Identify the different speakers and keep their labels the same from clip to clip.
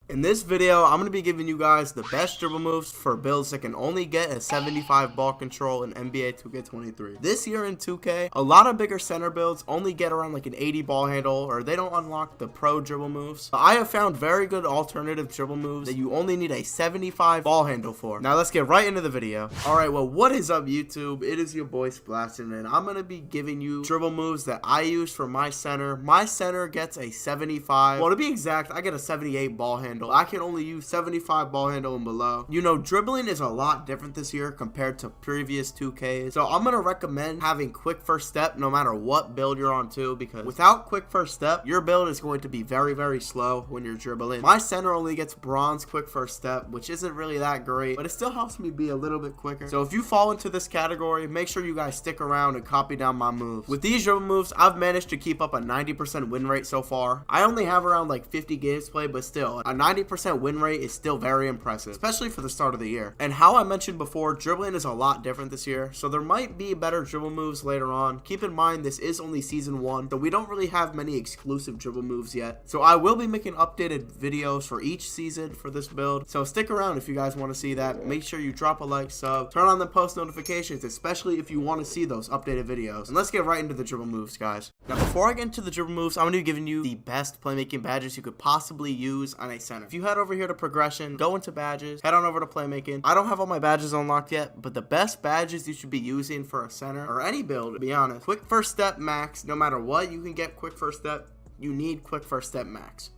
Speaker 1: In this video, I'm going to be giving you guys the best dribble moves for builds that can only get a 75 ball control in NBA 2K23. This year in 2K, a lot of bigger center builds only get around like an 80 ball handle, or they don't unlock the pro dribble moves. I have found very good alternative dribble moves that you only need a 75 ball handle for. Now let's get right into the video. Alright, well, what is up YouTube? It is your boy Splashin, and I'm going to be giving you dribble moves that I use for my center. My center gets a 75. Well, to be exact, I get a 78 ball handle. I can only use 75 ball handle and below. You know, dribbling is a lot different this year compared to previous 2Ks. So I'm going to recommend having quick first step no matter what build you're on too, because without quick first step, your build is going to be very, very slow when you're dribbling. My center only gets bronze quick first step, which isn't really that great, but it still helps me be a little bit quicker. So if you fall into this category, make sure you guys stick around and copy down my moves. With these dribble moves, I've managed to keep up a 90% win rate so far. I only have around like 50 games played, but still, a 90% win rate is still very impressive, especially for the start of the year. And how I mentioned before, dribbling is a lot different this year, so there might be better dribble moves later on. Keep in mind, this is only season 1, so we don't really have many exclusive dribble moves yet. So I will be making updated videos for each season for this build, so stick around if you guys want to see that. Make sure you drop a like, sub, turn on the post notifications, especially if you want to see those updated videos. And let's get right into the dribble moves, guys. Now before I get into the dribble moves, I'm going to be giving you the best playmaking badges you could possibly use on a center. If you head over here to progression, go into badges, head on over to playmaking. I don't have all my badges unlocked yet, but the best badges you should be using for a center or any build, to be honest, quick first step max. No matter what, you can get quick first step. You need quick first step max.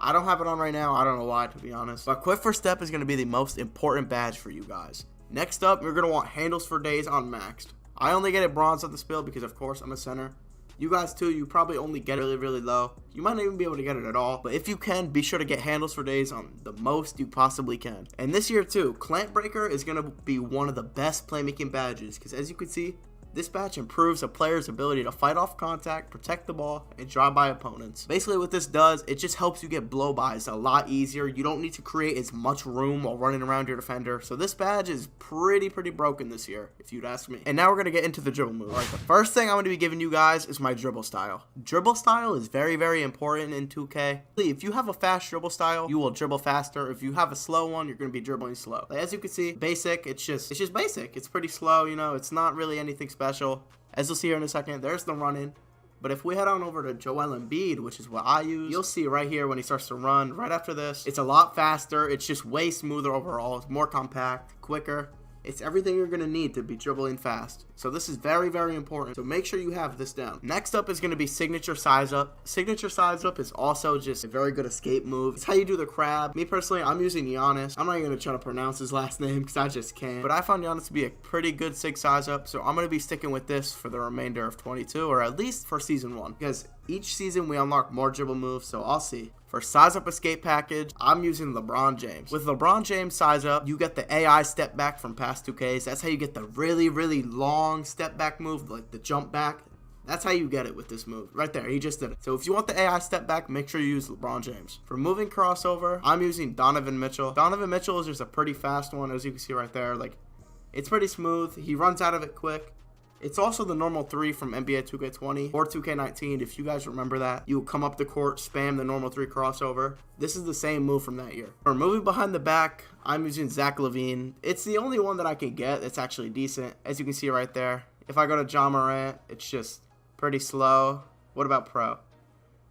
Speaker 1: I don't have it on right now. I don't know why, to be honest, but quick first step is going to be the most important badge for you guys. Next up, you're going to want handles for days unmaxed. I only get it bronze on this build because of course I'm a center. You guys too, you probably only get it really, really low. You might not even be able to get it at all. But if you can, be sure to get handles for days on the most you possibly can. And this year too, Clamp Breaker is going to be one of the best playmaking badges, because as you can see, this badge improves a player's ability to fight off contact, protect the ball, and drive by opponents. Basically what this does, it just helps you get blow-bys a lot easier. You don't need to create as much room while running around your defender. So this badge is pretty broken this year, if you'd ask me. And now we're going to get into the dribble move. Alright, the first thing I'm going to be giving you guys is my dribble style. Dribble style is very important in 2K. If you have a fast dribble style, you will dribble faster. If you have a slow one, you're going to be dribbling slow. Like, as you can see, basic, it's just basic. It's pretty slow, you know, it's not really anything special. As you'll see here in a second, there's the run-in. But if we head on over to Joel Embiid, which is what I use, you'll see right here when he starts to run, right after this, it's a lot faster. It's just way smoother overall. It's more compact, quicker. It's everything you're going to need to be dribbling fast. So this is very important. So make sure you have this down. Next up is going to be signature size up. Signature size up is also just a very good escape move. It's how you do the crab. Me personally, I'm using Giannis. I'm not even going to try to pronounce his last name because I just can't. But I found Giannis to be a pretty good sig size up. So I'm going to be sticking with this for the remainder of 22, or at least for season 1. Because each season we unlock more dribble moves, so I'll see. For size up escape package, I'm using LeBron James. With LeBron James size up, you get the AI step back from past 2Ks. That's how you get the really long step back move, like the jump back. That's how you get it with this move. Right there, he just did it. So if you want the AI step back, make sure you use LeBron James. For moving crossover, I'm using Donovan Mitchell. Donovan Mitchell is just a pretty fast one, as you can see right there. Like, it's pretty smooth. He runs out of it quick. It's also the normal 3 from NBA 2K20 or 2K19. If you guys remember that, you will come up the court, spam the normal 3 crossover. This is the same move from that year. For moving behind the back, I'm using Zach LaVine. It's the only one that I can get that's actually decent, as you can see right there. If I go to Ja Morant, it's just pretty slow. What about Pro?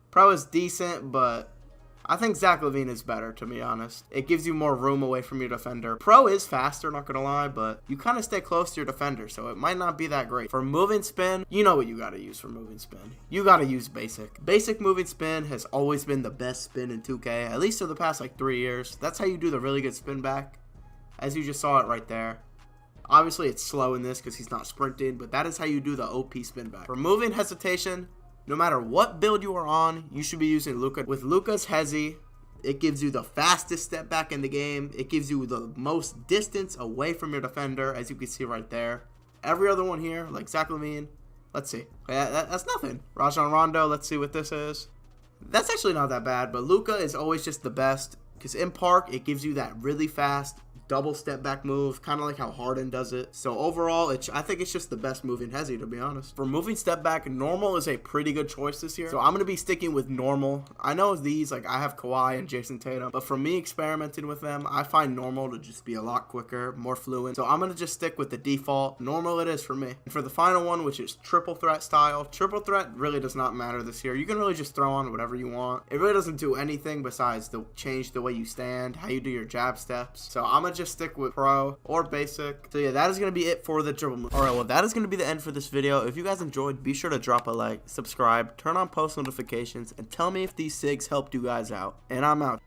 Speaker 1: Pro is decent, but I think Zach LaVine is better, to be honest. It gives you more room away from your defender. Pro is faster, not gonna lie, but you kind of stay close to your defender, so it might not be that great. For moving spin, you know what you gotta use for moving spin. You gotta use basic. Basic moving spin has always been the best spin in 2K, at least for the past like 3 years. That's how you do the really good spin back, as you just saw it right there. Obviously, it's slow in this because he's not sprinting, but that is how you do the OP spin back. For moving hesitation, no matter what build you are on, you should be using Luka. With Luka's Hezi, it gives you the fastest step back in the game. It gives you the most distance away from your defender, as you can see right there. Every other one here, like Zach LaVine, let's see. That's nothing. Rajon Rondo, let's see what this is. That's actually not that bad, but Luka is always just the best because in park, it gives you that really fast double step back move, kind of like how Harden does it. So overall, I think it's just the best move in Hezi, to be honest. For moving step back, normal is a pretty good choice this year. So I'm going to be sticking with normal. I know these, like I have Kawhi and Jason Tatum, but for me experimenting with them, I find normal to just be a lot quicker, more fluent. So I'm going to just stick with the default. Normal it is for me. And for the final one, which is triple threat style, triple threat really does not matter this year. You can really just throw on whatever you want. It really doesn't do anything besides change the way you stand, how you do your jab steps. So I'm going to just stick with pro or basic. So yeah, that is going to be it for the dribble move. Alright, well that is going to be the end for this video. If you guys enjoyed, be sure to drop a like, subscribe, turn on post notifications, and tell me if these sigs helped you guys out. And I'm out.